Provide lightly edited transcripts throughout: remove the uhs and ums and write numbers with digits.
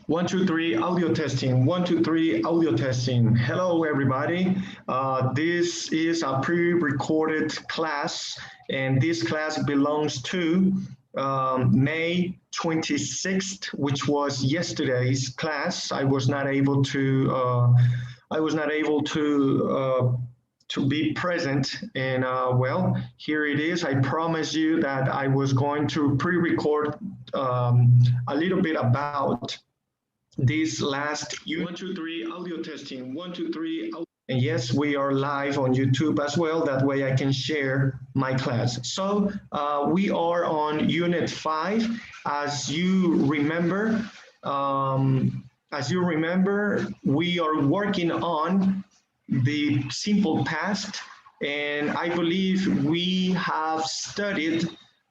1, 2, 3, audio testing. 1, 2, 3, audio testing. Hello, everybody. This is a pre-recorded class, and this class belongs to May 26th, which was yesterday's class. I was not able to be present, and well, here it is. I promise you that I was going to pre-record a little bit about this last 1, 2, 3 audio testing. 1, 2, 3 audio. And yes, we are live on YouTube as well. That way I can share my class. So we are on Unit 5. As you remember, we are working on the simple past, and I believe we have studied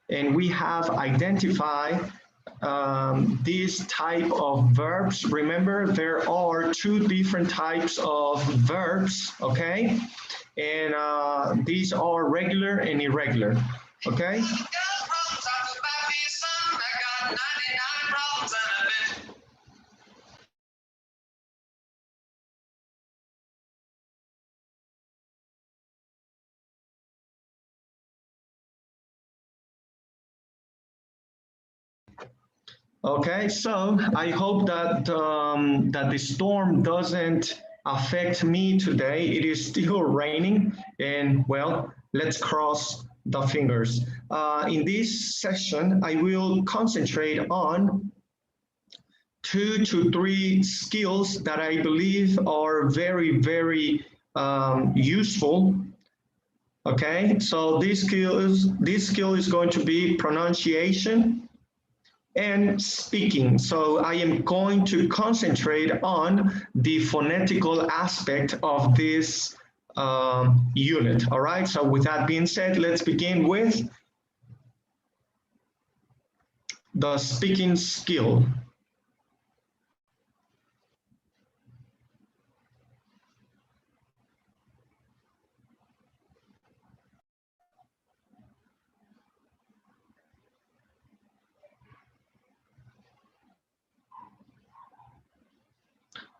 and we have identified this type of verbs. Remember, there are two different types of verbs, okay? And these are regular and irregular, okay? Okay, so I hope that that the storm doesn't affect me today. It is still raining, and well, let's cross the fingers. In this session, I will concentrate on 2 to 3 skills that I believe are very useful. Okay, so this skill is going to be pronunciation and speaking. So I am going to concentrate on the phonetical aspect of this unit. All right, so with that being said, let's begin with the speaking skill.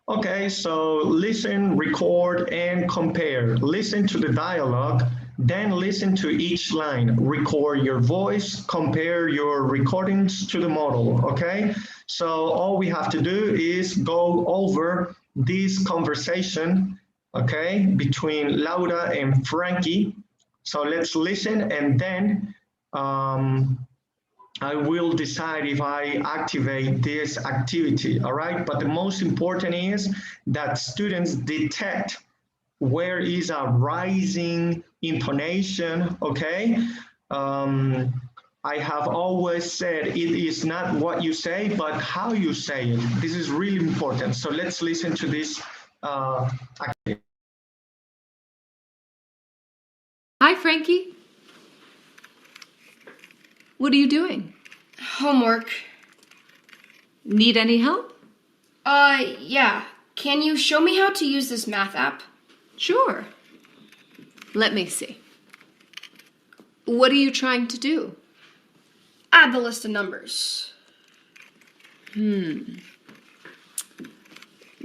Okay, so listen, record, and compare. Listen to the dialogue, then listen to each line. Record your voice, compare your recordings to the model, okay? So all we have to do is go over this conversation, okay, between Laura and Frankie. So let's listen, and then I will decide if I activate this activity, all right? But the most important is that students detect where is a rising intonation, okay? I have always said it is not what you say, but how you say it. This is really important. So let's listen to this activity. Hi, Frankie. What are you doing? Homework. Need any help? Yeah. Can you show me how to use this math app? Sure. Let me see. What are you trying to do? Add the list of numbers.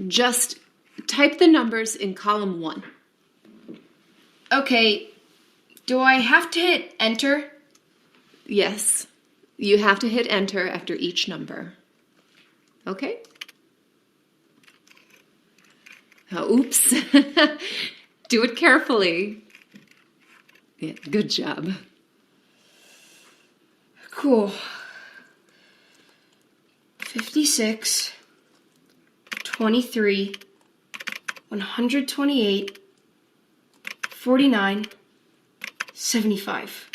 Just type the numbers in column 1. Okay. Do I have to hit enter? Yes. You have to hit enter after each number. Okay? Oh, oops. Do it carefully. Yeah, good job. Cool. 56, 23, 128, 49, 75.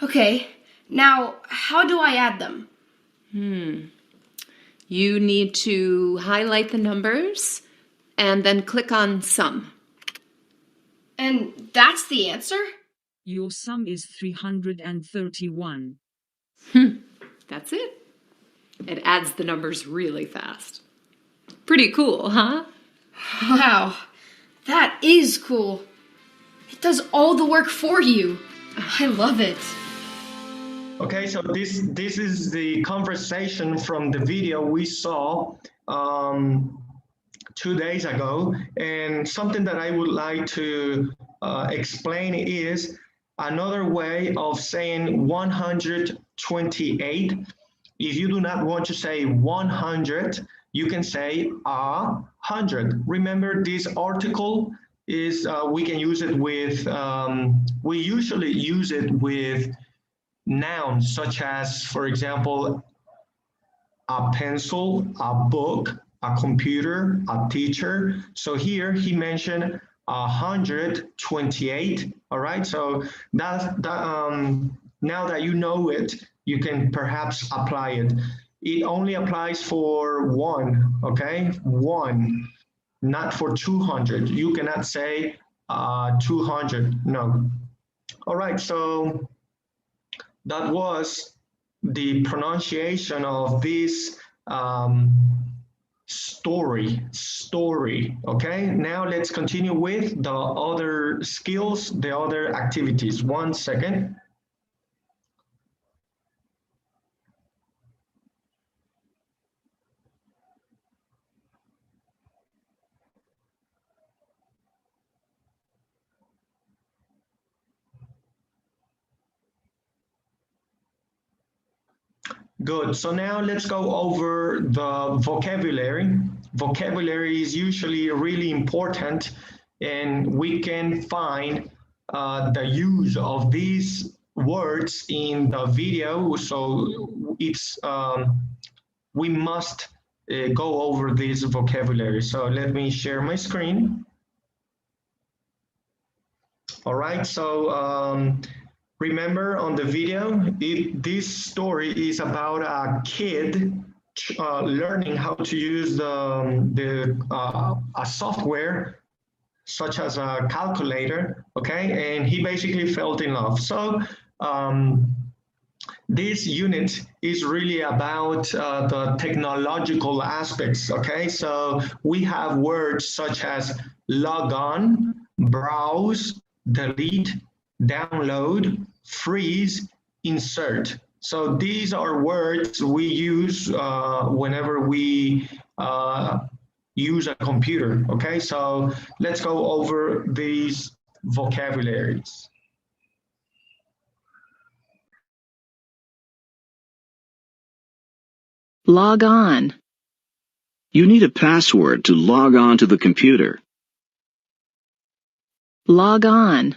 Okay. Now, how do I add them? You need to highlight the numbers and then click on sum. And that's the answer? Your sum is 331. That's it. It adds the numbers really fast. Pretty cool, huh? Wow, that is cool. It does all the work for you. I love it. Okay, so this is the conversation from the video we saw 2 days ago, and something that I would like to explain is another way of saying 128. If you do not want to say 100, you can say 100. Remember, this article is we can use it with we usually use it with nouns such as, for example, a pencil, a book, a computer, a teacher. So here he mentioned 128. All right, so that now that you know it, you can perhaps apply it. It only applies for one, okay? One, not for 200. You cannot say 200, no. All right, so that was the pronunciation of this story, okay? Now let's continue with the other skills, the other activities. 1 second. Good. So now let's go over the vocabulary. Vocabulary is usually really important, and we can find the use of these words in the video. So it's we must go over this vocabulary. So let me share my screen. All right. So remember on the video, this story is about a kid learning how to use a software such as a calculator, okay? And he basically fell in love. So this unit is really about the technological aspects, okay? So we have words such as log on, browse, delete, download, freeze, insert. So these are words we use whenever we use a computer, okay? So let's go over these vocabularies. Log on. You need a password to log on to the computer. Log on.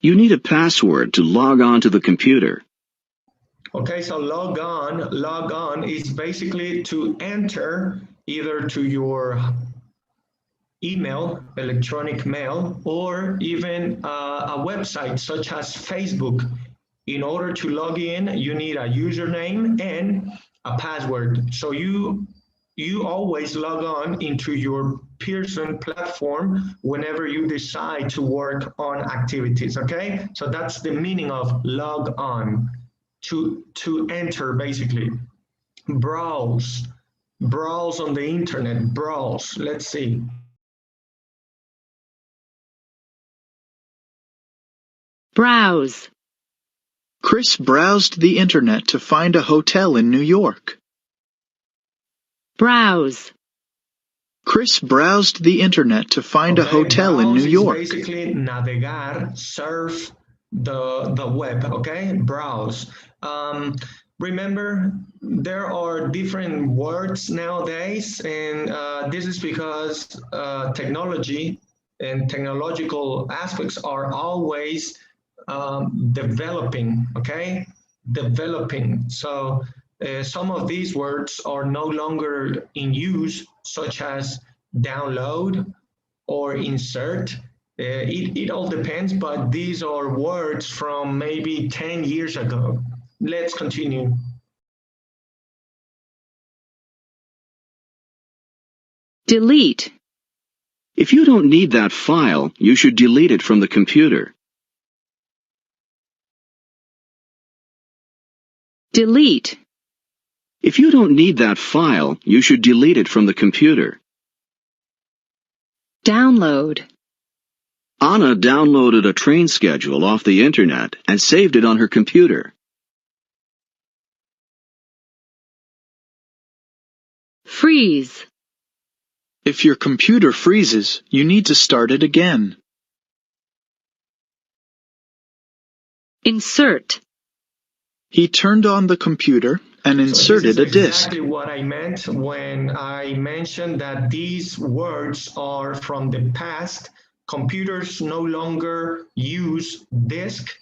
You need a password to log on to the computer. Okay, so log on is basically to enter either to your email, electronic mail, or even a website such as Facebook. In order to log in, you need a username and a password. So you always log on into your Pearson platform whenever you decide to work on activities, okay? So that's the meaning of log on, to enter basically. Browse on the internet, browse, let's see. Browse. Chris browsed the internet to find a hotel in New York. Browse. Chris browsed the internet to find a hotel in New York. Browse is basically navegar, surf the web, okay? Browse. Remember, there are different words nowadays, and this is because technology and technological aspects are always developing, okay? Developing. So some of these words are no longer in use, such as download or insert. It all depends, but these are words from maybe 10 years ago. Let's continue. Delete. If you don't need that file, you should delete it from the computer. Delete. If you don't need that file, you should delete it from the computer. Download. Anna downloaded a train schedule off the internet and saved it on her computer. Freeze. If your computer freezes, you need to start it again. Insert. He turned on the computer and So this is inserted a disk. exactly what I meant when I mentioned that these words are from the past. Computers no longer use disk.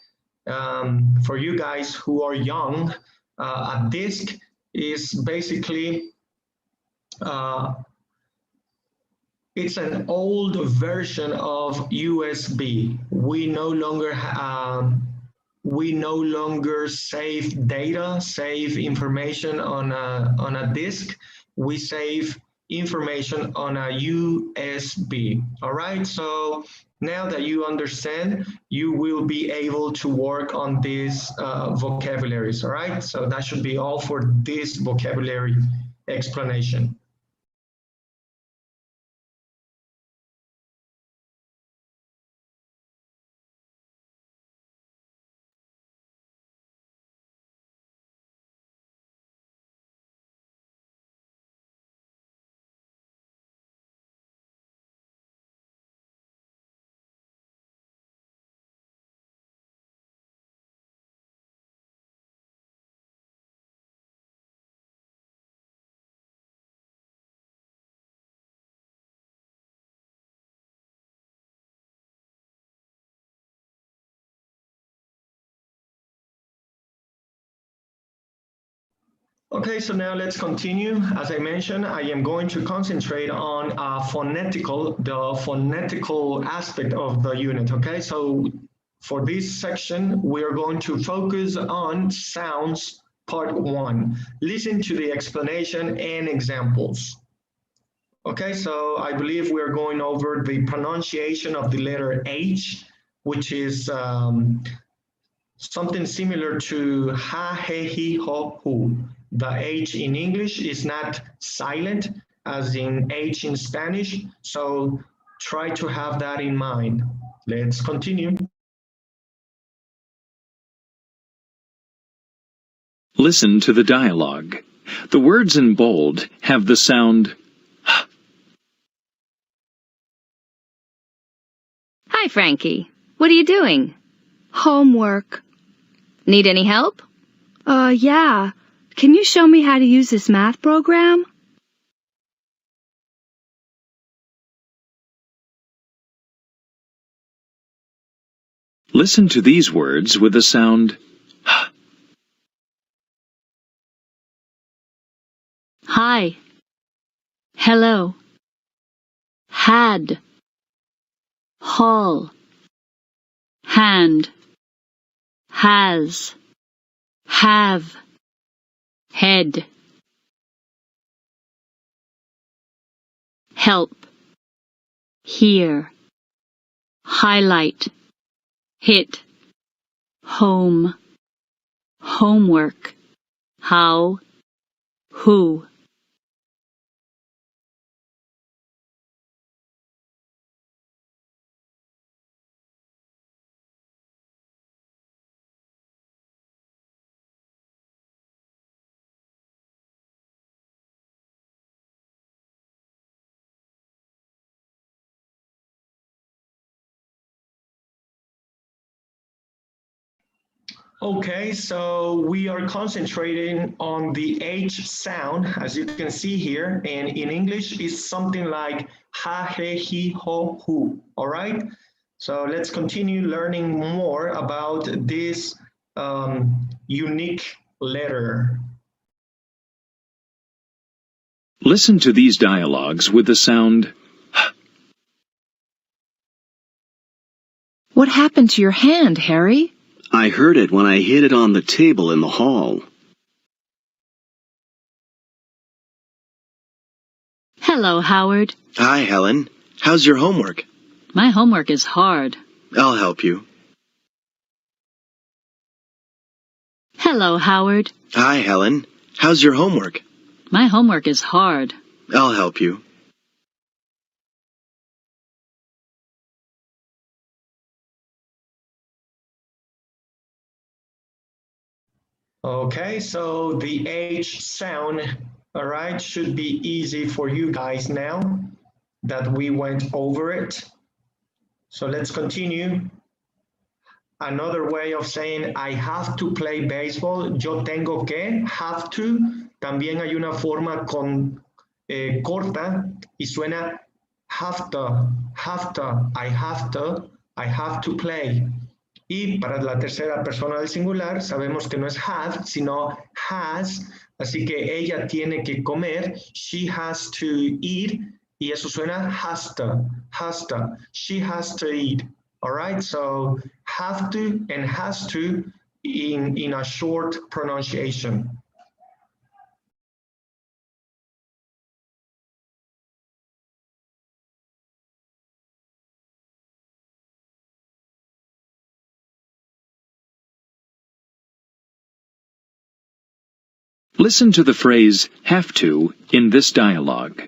For you guys who are young, a disk is basically it's an old version of USB. We no longer save data, save information on a disk. We save information on a USB. All right. So now that you understand, you will be able to work on these vocabularies. All right. So that should be all for this vocabulary explanation. Okay, so now let's continue. As I mentioned, I am going to concentrate on the phonetical aspect of the unit, okay? So for this section, we are going to focus on sounds, part one. Listen to the explanation and examples. Okay, so I believe we are going over the pronunciation of the letter H, which is something similar to ha, he, he, ho, hu. The H in English is not silent as in H in Spanish, so try to have that in mind. Let's continue. Listen to the dialogue. The words in bold have the sound Hi, Frankie. What are you doing? Homework. Need any help? Yeah. Can you show me how to use this math program? Listen to these words with the sound Hi. Hello. Had. Haul. Hand. Has. Have. Head. Help. Here. Highlight. Hit. Home. Homework. How. Who. Okay, so we are concentrating on the H sound, as you can see here, and in English it's something like ha, he, he, ho, hu, all right? So let's continue learning more about this unique letter. Listen to these dialogues with the sound What happened to your hand, Harry? I heard it when I hit it on the table in the hall. Hello, Howard. Hi, Helen. How's your homework? My homework is hard. I'll help you. Hello, Howard. Hi, Helen. How's your homework? My homework is hard. I'll help you. Okay, so the H sound All right, should be easy for you guys now that we went over it. So let's continue. Another way of saying I have to play baseball, yo tengo que, have to. También hay una forma corta y suena have to, I have to play. Y para la tercera persona del singular sabemos que no es have, sino has, así que ella tiene que comer, she has to eat, y eso suena has to, she has to eat. All right, so have to and has to in a short pronunciation. Listen to the phrase have to in this dialogue.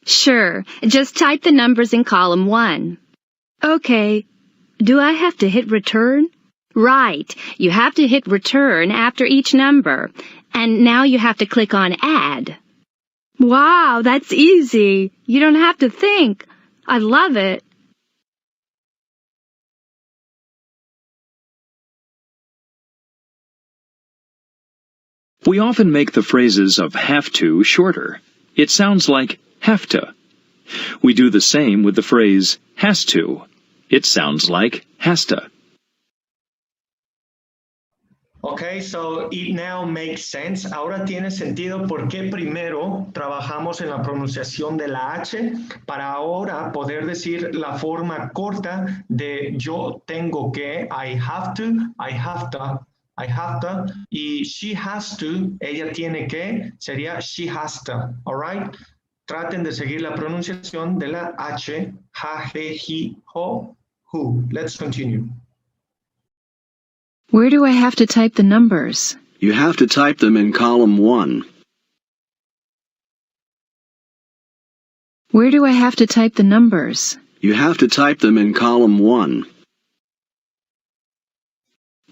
Sure, just type the numbers in column 1. Okay, do I have to hit return? Right, you have to hit return after each number, and now you have to click on add. Wow, that's easy. You don't have to think. I love it. We often make the phrases of have to shorter. It sounds like have to. We do the same with the phrase has to. It sounds like has to. Okay, so it now makes sense. Ahora tiene sentido porque primero trabajamos en la pronunciación de la H para ahora poder decir la forma corta de yo tengo que, I have to, y she has to, ella tiene que, sería she has to, all right? Traten de seguir la pronunciación de la H, ha, he, he, ho, who. Let's continue. Where do I have to type the numbers? You have to type them in column 1. Where do I have to type the numbers? You have to type them in column 1.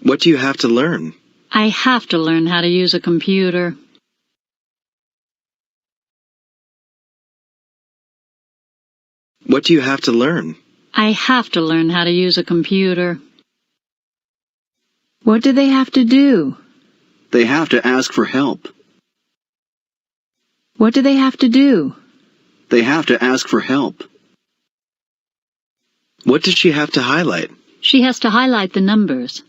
What do you have to learn? I have to learn how to use a computer. What do you have to learn? I have to learn how to use a computer. What do they have to do? They have to ask for help. What do they have to do? They have to ask for help. What does she have to highlight? She has to highlight the numbers.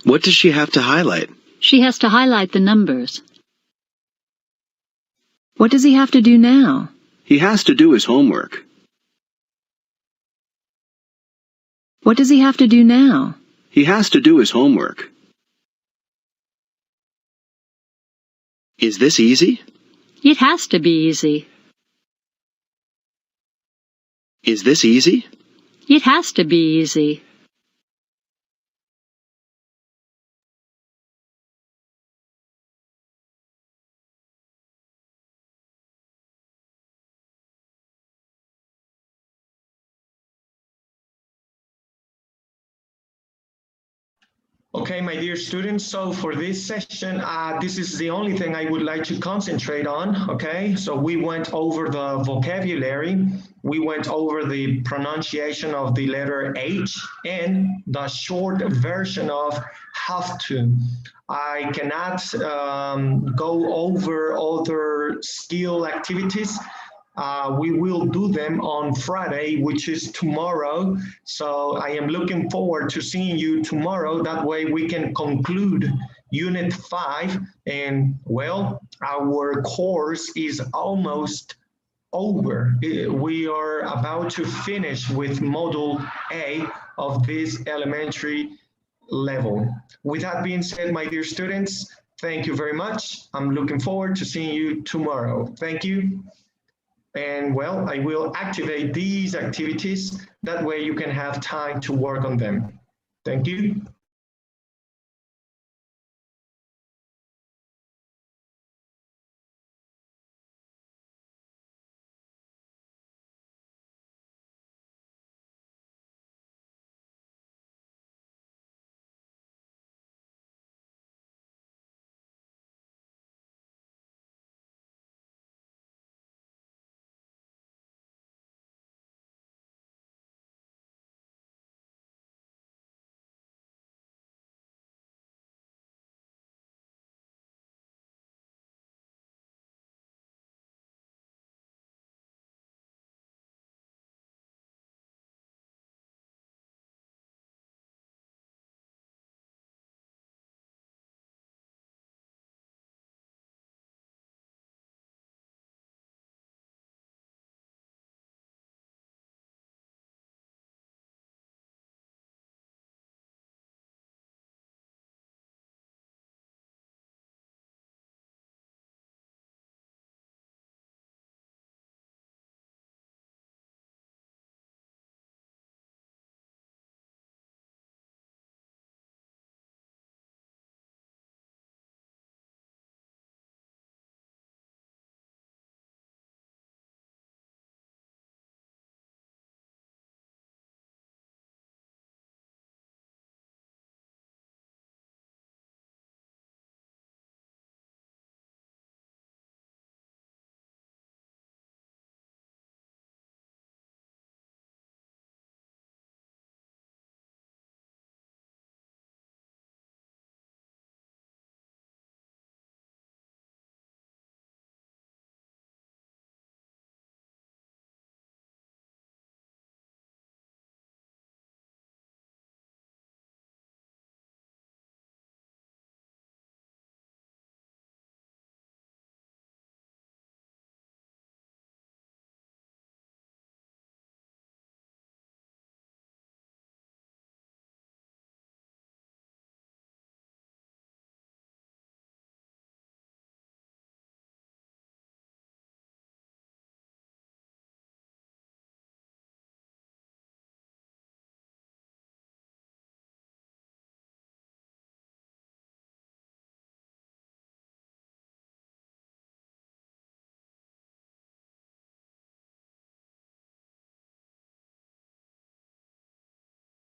What does she have to highlight? She has to highlight the numbers. What does he have to do now? He has to do his homework. What does he have to do now? He has to do his homework. Is this easy? It has to be easy. Is this easy? It has to be easy. Okay, my dear students, so for this session, this is the only thing I would like to concentrate on, okay? So we went over the vocabulary, we went over the pronunciation of the letter H and the short version of have to. I cannot go over other skill activities. We will do them on Friday, which is tomorrow. So I am looking forward to seeing you tomorrow. That way we can conclude Unit 5. And well, our course is almost over. We are about to finish with Module A of this elementary level. With that being said, my dear students, thank you very much. I'm looking forward to seeing you tomorrow. Thank you. And well, I will activate these activities. That way you can have time to work on them. Thank you.